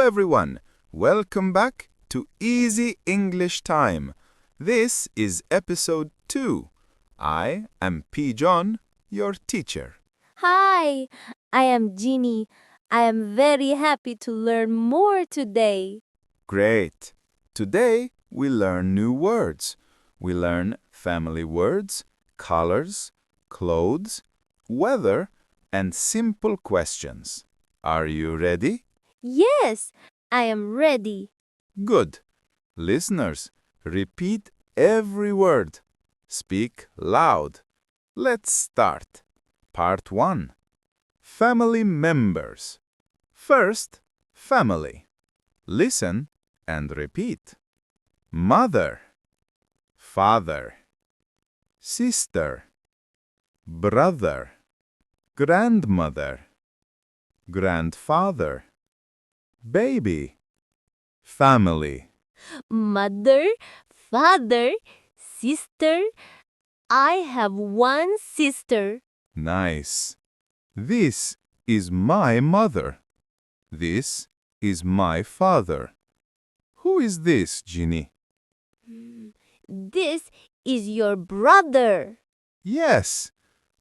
everyone. Welcome back to Easy English Time. This is episode 2. I am P. John, your teacher. Hi, I am Jeannie. I am very happy to learn more today. Great. Today we learn new words. We learn family words, colors, clothes, weather, and simple questions. Are you ready? Yes, I am ready. Good. Listeners, repeat every word. Speak loud. Let's start. Part 1. Family members. First, family. Listen and repeat. Mother, father, sister, brother, grandmother, grandfather, baby, family. Mother, father, sister. I have one sister. Nice. This is my mother. This is my father. Who is this, Jeannie? This is your brother. Yes.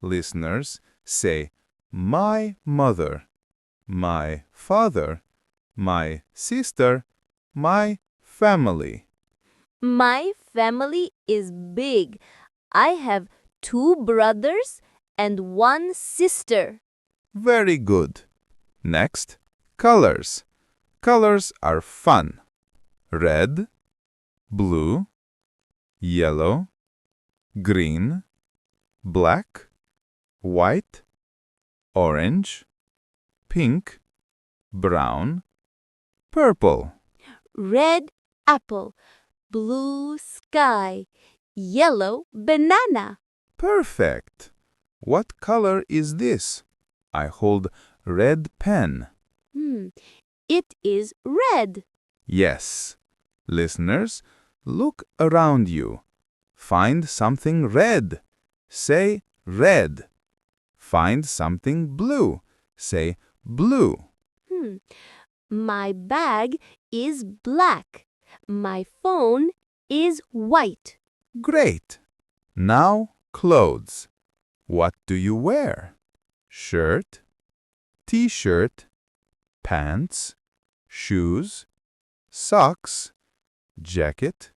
Listeners, say my mother, my father, my sister, my family. My family is big. I have 2 brothers and 1 sister. Very good. Next, colors. Colors are fun. Red, blue, yellow, green, black, white, orange, pink, brown, purple. Red apple, blue sky, yellow banana. Perfect. What color is this? I hold red pen. It is red. Yes. Listeners, look around you. Find something red. Say red. Find something blue. Say blue. My bag is black. My phone is white. Great. Now clothes. What do you wear? Shirt, t-shirt, pants, shoes, socks, jacket,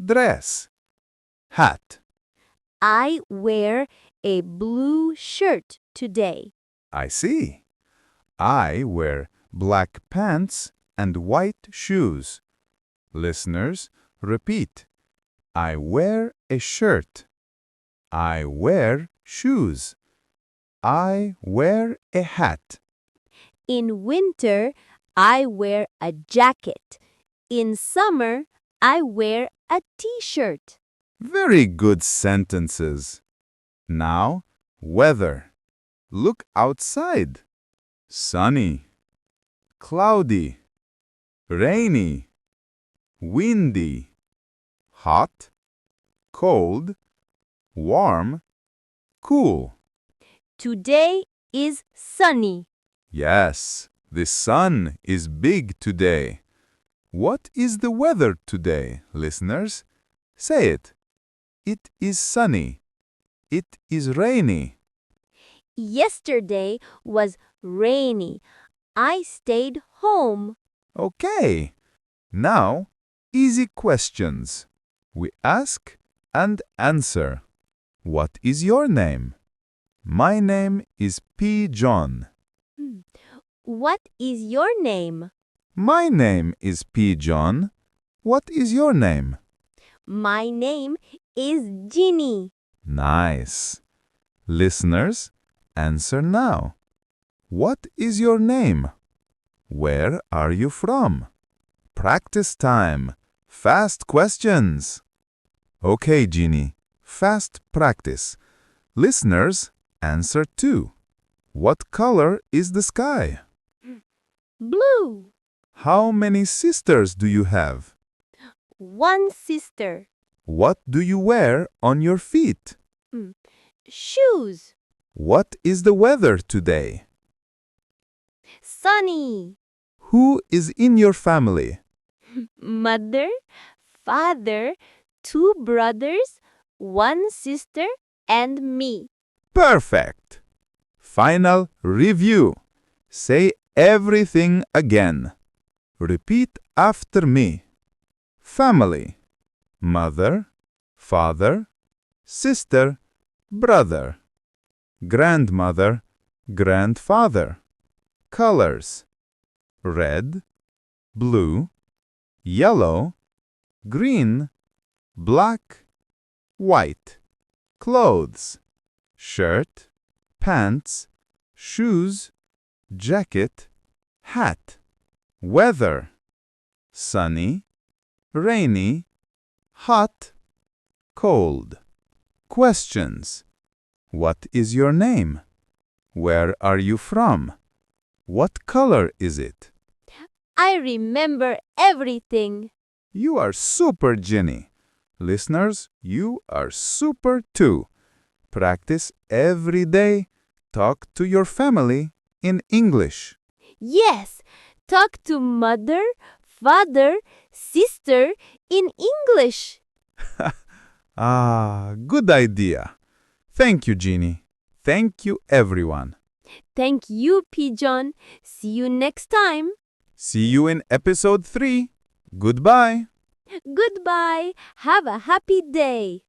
dress, hat. I wear a blue shirt today. I see. I wear black pants and white shoes. Listeners, repeat. I wear a shirt. I wear shoes. I wear a hat. In winter, I wear a jacket. In summer, I wear a t-shirt. Very good sentences. Now, weather. Look outside. Sunny, cloudy, rainy, windy, hot, cold, warm, cool. Today is sunny. Yes, the sun is big today. What is the weather today, listeners? Say it. It is sunny. It is rainy. Yesterday was rainy. I stayed home. Okay. Now, easy questions. We ask and answer. What is your name? My name is P. John. What is your name? My name is P. John. What is your name? My name is Jeannie. Nice. Listeners, answer now. What is your name? Where are you from? Practice time. Fast questions. Okay, Jeannie. Fast practice. Listeners, answer too. What color is the sky? Blue. How many sisters do you have? 1 sister. What do you wear on your feet? Shoes. What is the weather today? Sunny. Who is in your family? Mother, father, two brothers, one sister, and me. Perfect. Final review. Say everything again. Repeat after me. Family. Mother, father, sister, brother. Grandmother, grandfather. Colors. Red, blue, yellow, green, black, white. Clothes. Shirt, pants, shoes, jacket, hat. Weather. Sunny, rainy, hot, cold. Questions. What is your name? Where are you from? What color is it? I remember everything. You are super, Jeannie. Listeners, you are super too. Practice every day. Talk to your family in English. Yes, talk to mother, father, sister in English. Good idea. Thank you, Jeannie. Thank you, everyone. Thank you, Pigeon. See you next time. See you in episode 3. Goodbye. Goodbye. Have a happy day.